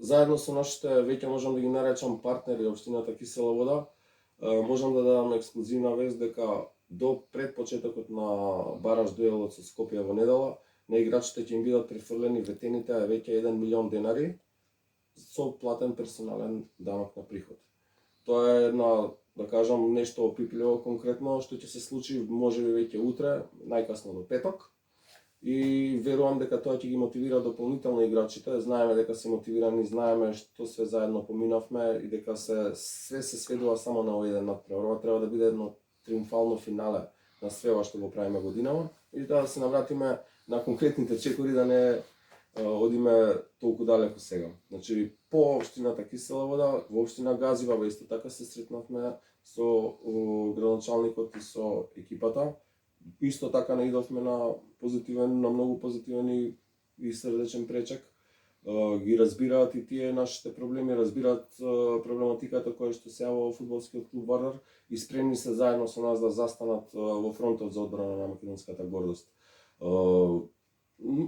заедно со нашите, веќе можам да ги наречам партнери, општината Кисела вода, можам да дадам ексклузивна вест дека до пред почетокот на бараж дуелот со Скопје во недела, на играчите ќе им бидат префрлени ветените веќе 1 милион денари со платен персонален данок на приход. Тоа е една, да кажам, нешто опипливо конкретно што ќе се случи можеби веќе утре, најкасно до петок. И верувам дека тоа ќе ги мотивира дополнително играчите. Знаеме дека се мотивирани, знаеме што све заедно поминавме и дека све се сведува само на овој еден натпревар. Ова треба да биде едно триумфално финале на све ова што го правиме годинава и да се навратиме на конкретните чекори, да не одиме толку далеко сега. Значи, по општината Кисела вода, во општина Газибаба исто така се сретнавме со градоначалникот и со екипата. Исто така наидовме на многу позитивен и срдечен пречек. Ги разбираат и тие нашите проблеми, разбираат проблематиката која што се јава во фудбалскиот клуб Вардар и спремни се заедно со нас да застанат во фронтот за одбрана на македонската гордост.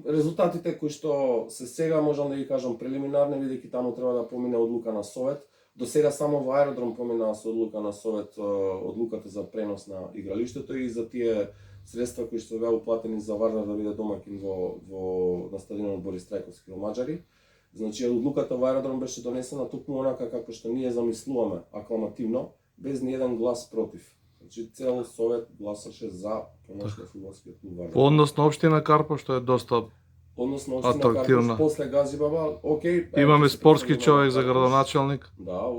Резултатите кои што се сега можам да ги кажам прелиминарни, бидејќи таму треба да помине одлука на Совет. До сега само во аеродром помина со одлука на Совет одлуката за пренос на игралиштето и за тие средства кои што беа уплатени за Вардар да биде домакин на стадионот Борис Трајковски во Маđари. Значи одлуката во аеродром беше донесена токму онака како што ние замислуваме, акламативно, без ни еден глас против. Значи цел Совет гласаше за помош на фудбалскиот клуб Вардар. По однос на општина Карпош, што е доста Односно општина атрактивна. Карпош после Газибаба, окей. Имаме спортски човек за градоначалник. Да,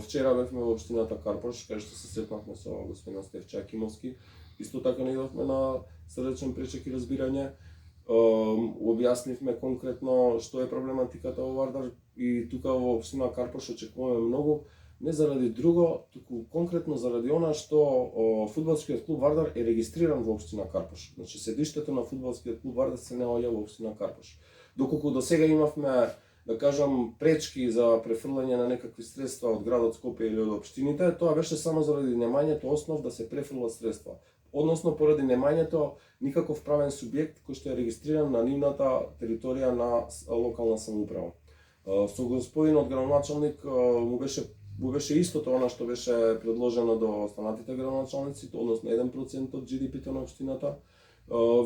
вчера бевме во општината Карпош, каде што се сретнавме со господин Стефче Акимовски. Исто така не идовме на срдечен пречек и разбирање. Објаснивме конкретно што е проблематиката во Вардар и тука во општина Карпош очекуваме многу, не заради друго, туку конкретно заради она што фудбалскиот клуб Вардар е регистриран во општина Карпош. Значи седиштето на фудбалскиот клуб Вардар се наоѓа во општина Карпош. Доколку до сега имавме, да кажам, пречки за префрлање на некакви средства од градот Скопје или од општините, тоа беше само заради немањето основ да се префрлат средства. Односно, поради немањето никаков правен субјект кој што е регистриран на нивната територија на локална самоуправа. Со господинот градоначалник му беше истото она што беше предложено до останатите градоначалници, односно 1% од GDP-то на општината.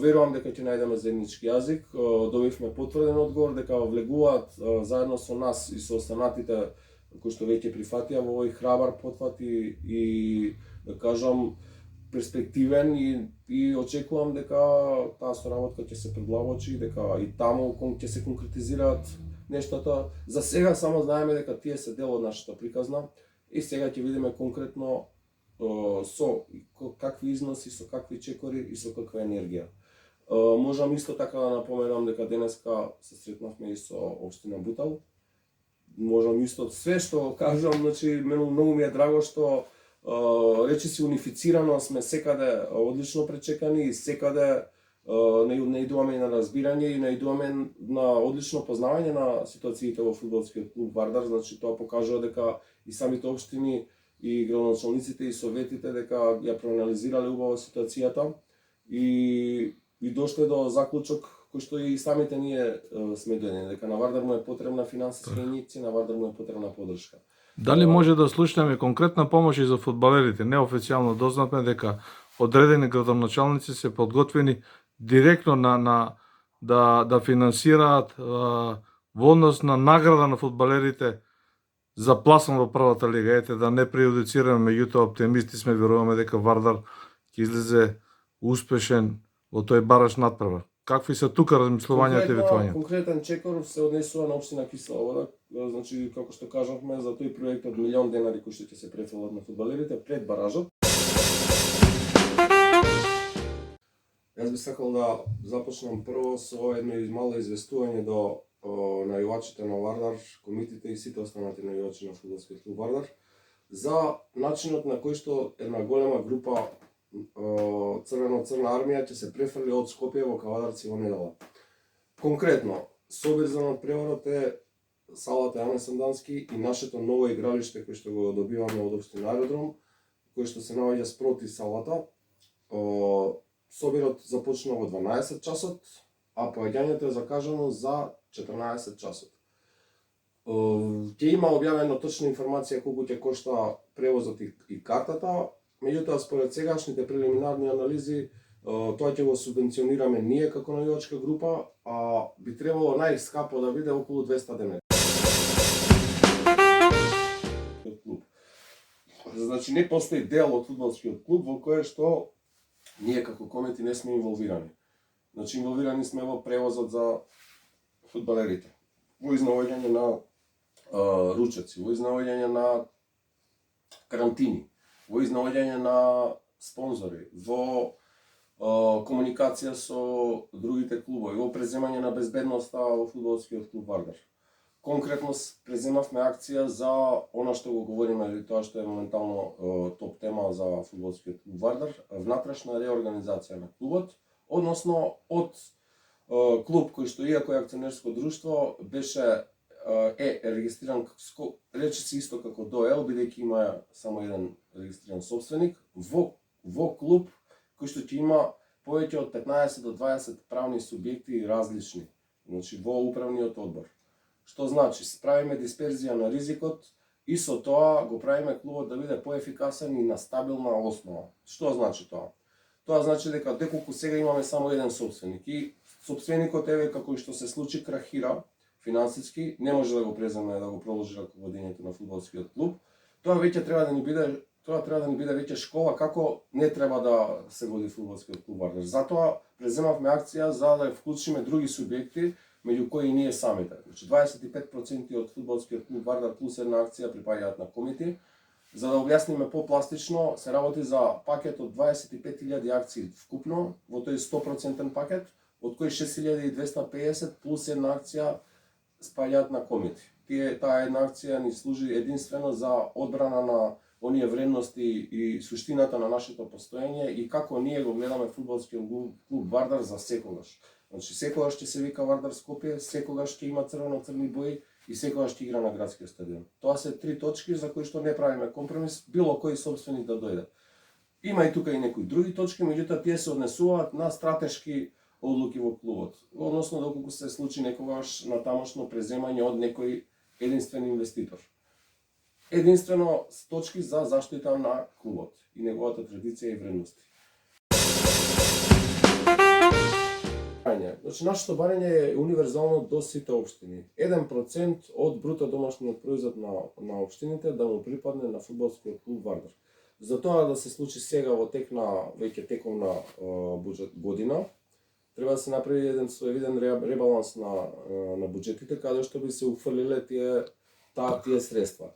Верувам дека ќе најдеме заеднички јазик. Добивме потврден одговор дека влегуваат заедно со нас и со останатите кои што веќе прифатија во овој храбар потфат и да кажам перспективен и очекувам дека таа соработка ќе се предлабочи, дека и таму ќе се конкретизираат нештата. За сега само знаеме дека тие се дел од нашата приказна и сега ќе видиме конкретно со какви износи, со какви чекори и со каква енергија. Можам исто така да напоменам дека денеска се сретнавме и со општина Бутал. Можам исто све што кажам, значи многу ми е драго што речиси унифицирано сме секаде одлично пречекани и секаде наидуваме и на разбирање и наидуваме на одлично познавање на ситуациите во фудбалскиот клуб Вардар. Значи тоа покажува дека и самите општини и градоначалниците и советите дека ја проанализирале убаво ситуацијата и дошле до заклучок кој што и самите ние сме гледани, дека на Вардар му е потребна финансиска инјекција, на Вардар му е потребна поддршка. Дали може да слушнеме конкретна помош и за фудбалерите? Неофицијално дознавме дека одредени градоначалници се подготвени директно да финансираат во однос на награда на фудбалерите за пласон во првата лига. Ете, да не прејудицираме, меѓутоа оптимисти сме, веруваме дека Вардар ќе излезе успешен во тој бараш натпревар. Какви се тука размислувањата и ветувањата? Конкретен чекор се однесува на општина Кисела вода. Значи, како што кажавме, за тој проект од милион денари кои што ќе се префрлат на фудбалерите пред баражот. Јас би сакал да започнам прво со едно мало известување до најувачите на Вардар, комитите и сите останати најувачи на фудбалскиот клуб Вардар за начинот на кој што една голема група Црна армија ќе се префрли од Скопје во Кавадарци во недела. Конкретно, собир за надпреварот е салата Јане Сандански и нашето ново игралиште кој што го добиваме од општина Аеродром, кој што се наоѓа спроти салата. Собирот започна во 12 часот, а поаѓањето е закажано за 14 часот. Ќе има објавено точна информација колку ќе кошта превозот и картата, меѓутоа според сегашните прелиминарни анализи тоа ќе го субвенционираме ние како навивачка група, а би требало најскапо да биде околу 200 денара. Значи не постои дел од фудбалскиот клуб во кое што ние како комити не сме инволвирани. Значи инволвирани сме во превозот за фудбалерите, во изнаоѓање на ручеци, во изнаоѓање на карантини, во изнаоѓање на спонзори, во комуникација со другите клубови, во преземање на безбедноста во фудбалскиот клуб Вардар. Конкретно преземавме акција за она што го говориме, или тоа што е моментално топ тема за фудбалскиот клуб Вардар, внатрешна реорганизација на клубот, односно од клуб кој што иако е акционерско друштво беше регистриран речиси исто како ДОЕЛ, бидејќи има само еден регистриран собственик, во клуб кој што ќе има повеќе од 15 до 20 правни субјекти различни, значи во управниот одбор. Што значи, правиме дисперзија на ризикот и со тоа го правиме клубот да биде поефикасен и на стабилна основа. Што значи тоа? Тоа значи дека доколку сега имаме само еден собственик и собственикот еве како што се случи крахира финансиски, не може да го преземе да го продолжи раководењето на фудбалскиот клуб, тоа треба да ни биде веќе школа како не треба да се води фудбалскиот клуб Вардар. Затоа преземавме акција за да вклучиме други субјекти, меѓу кои и ние самите. Значи 25% од фудбалскиот клуб Вардар плюс една акција припаѓаат на комити. За да објасниме попластично, се работи за пакет од 25.000 акции вкупно, во тој 100% пакет, од кои 6.250 плюс една акција спаѓаат на комити. Таа една акција ни служи единствено за одбрана на оние вредности и суштината на нашето постоење и како ние го гледаме фудбалскиот клуб Вардар за секогаш. Значи секогаш ќе се вика Вардар Скопје, секогаш ќе има црвено-црни бои и секогаш ќе игра на градскиот стадион. Тоа се три точки за кои што не правиме компромис, било кој собственик да дојде. Има и тука и некои други точки, меѓутоа тие се однесуваат на стратешки одлуки во клубот. Односно доколку се случи некогаш на тамошно преземање од некој единствен инвеститор. Единствено точки за заштита на клубот и неговата традиција и вредности. Значи, нашето барање е универзално до сите општини. 1% од бруто домашниот производ на општините да му припадне на фудбалскиот клуб Вардар. За тоа да се случи сега во веќе тековна година, треба да се направи еден своевиден ребаланс на буџетите, каде што би се уфрлиле тие средства.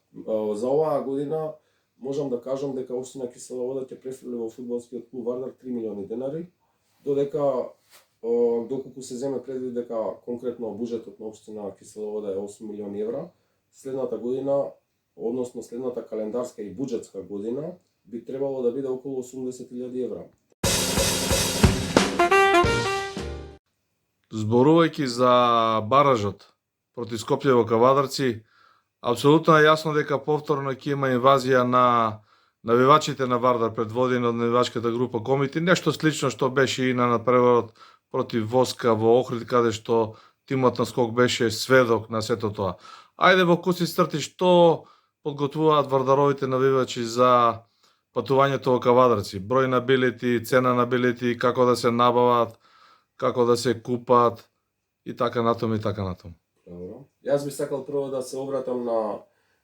За оваа година можам да кажам дека општина Кисела Вода ќе префрли во фудбалскиот клуб Вардар 3 милиони денари, додека доколку се земе предвид дека конкретно буџетот на општина Кисела Вода е 8 милиони евра, следната година, односно следната календарска и буџетска година, би требало да биде околу 80.000 евра. Зборувајќи за баражот против Скопје во Кавадарци, апсолутно е јасно дека повторно ќе има инвазија на навивачите на Вардар предводени од навивачката група комити, нешто слично што беше и на надпреварот против Воска во Охрид, каде што тимот на Скок беше сведок на сето тоа. Ајде во куси црти, што подготвуваат вардаровите навивачи за патувањето во Кавадарци? Број на билети, цена на билети, како да се набават, како да се купат и така натам и така натам. Добро. Јас би сакал прво да се обратам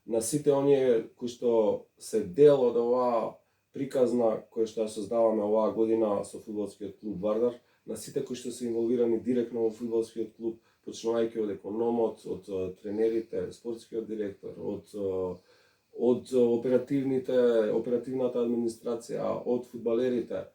на сите оние кои што се дел од оваа приказна која што ја создаваме оваа година со фудбалскиот клуб Вардар, на сите кои што се инволвирани директно во фудбалскиот клуб, почнувајќи од економот, од тренерите, спортскиот директор, од оперативната администрација, од фудбалерите,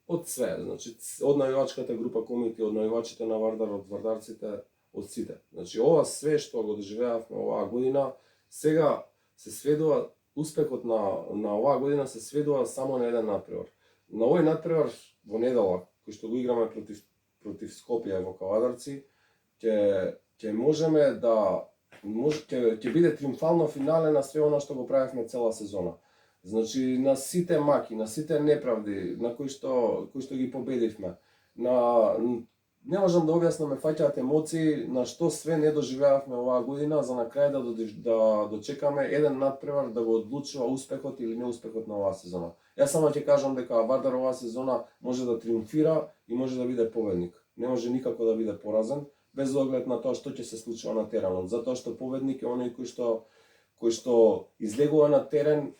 од све, значи од навивачката група комити, од навивачите на Вардар, од вардарците, од сите. Значи ова све што го доживеавме оваа година, сега се сведува, успехот на оваа година се сведува само на еден надпревар. На овој надпревар во недела, кој што го играме против Скопје во Кавадарци, ќе можеме да ќе биде триумфално финале на све она што го правевме цела сезона. Значи на сите маки, на сите неправди, на кои што ги победивме, на не можам да објаснам, ме фаќаат емоции на што све не доживеавме оваа година за на крај да дочекаме еден надпревар да го одлучува успехот или неуспехот на оваа сезона. Јас само ќе кажам дека Вардар оваа сезона може да триумфира и може да биде победник. Не може никако да биде поразен, без оглед на тоа што ќе се случува на теренот, затоа што победник е оној кој што излегува на терен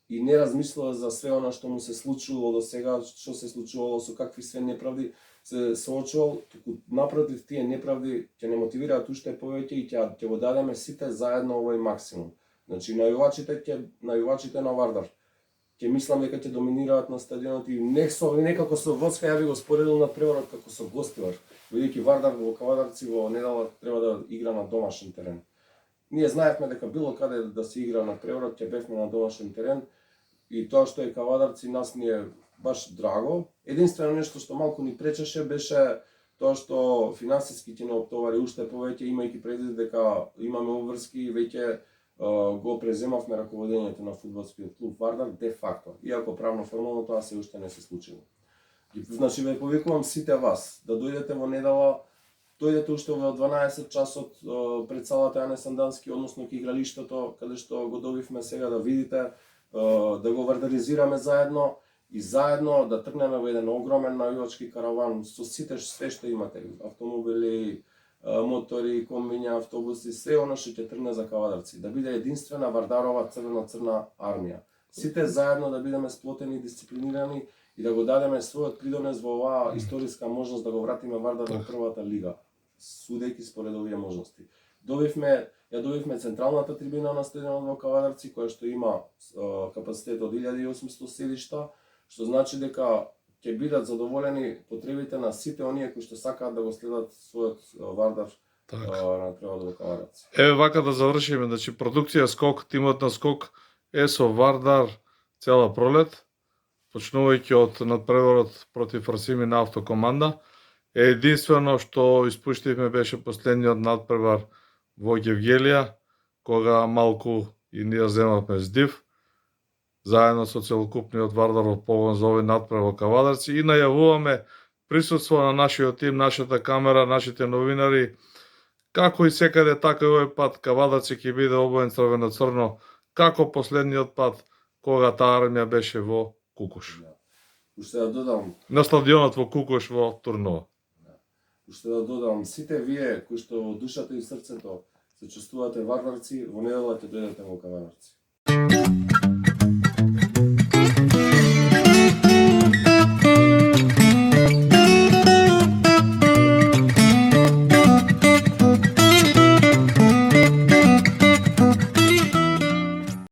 и не размислува за све она што му се случувало до сега, што се случувало, со какви све неправди се соочувал, туку напротив тие неправди ќе не мотивираат уште повеќе и ќе го дадеме сите заедно овој максимум. Значи навивачите на Вардар ќе мислам дека ќе доминираат на стадионот и некако со Воцка ја би го споредил на преварот како со гостивар, бидејќи Вардар во Кавадарци во недела треба да игра на домашен терен. Ние знаевме дека било каде да се игра на преварот ќе бевме на домашен терен и тоа што е Кавадарци нас ни е баш драго. Единствено нешто што малку ни пречеше беше тоа што финансиски ќе не оптовари уште повеќе, имајќи предвид дека имаме обврски и веќе го преземавме раководењето на фудбалскиот клуб Вардар де факто, иако правно формално тоа се уште не се случило. Значи ве повикувам сите вас да дојдете во недела, дојдете уште во 12 часот пред салата Јане Сандански, односно ке игралиштето каде што го добивме сега да видите, да го вардаризираме заедно и заедно да тргнеме во еден огромен навивачки караван со сите све што имате, автомобили, мотори, комбиња, автобуси, све она што ќе тргне за Кавадарци, да биде единствена Вардарова црвена армија. Сите заедно да бидеме сплотени и дисциплинирани и да го дадеме својот придонес во оваа историска можност да го вратиме Вардар во првата лига, судејќи според овие можности. Ја добивме централната трибина на стадионот во Кавадарци, која што има капацитет од 1800 седишта, што значи дека ќе бидат задоволени потребите на сите оние кои што сакаат да го следат својот Вардар на превод во Кавадарци. Еве вака да завршиме, значи продукција Скок, тимот на Скок е со Вардар цела пролет, почнувајќи од надпреварот против Расими на Автокоманда. Единствено што испуштивме беше последниот надпревар во Гевгелија, кога малку и ние земавме здив, заедно со целокупниот Вардаров погон за овој надпревар во Кавадарци и најавуваме присуство на нашиот тим, нашата камера, нашите новинари, како и секаде така и овој пат Кавадарци ќе биде обоен црвено-црно, како последниот пат кога таа армија беше во Кукуш. Уште да додам, На стадионот во Кукуш во Турнова. уште да додам, сите вие кои што во душата и срцето се чувствувате варварци, во недела ќе дојдете во Кавадарци.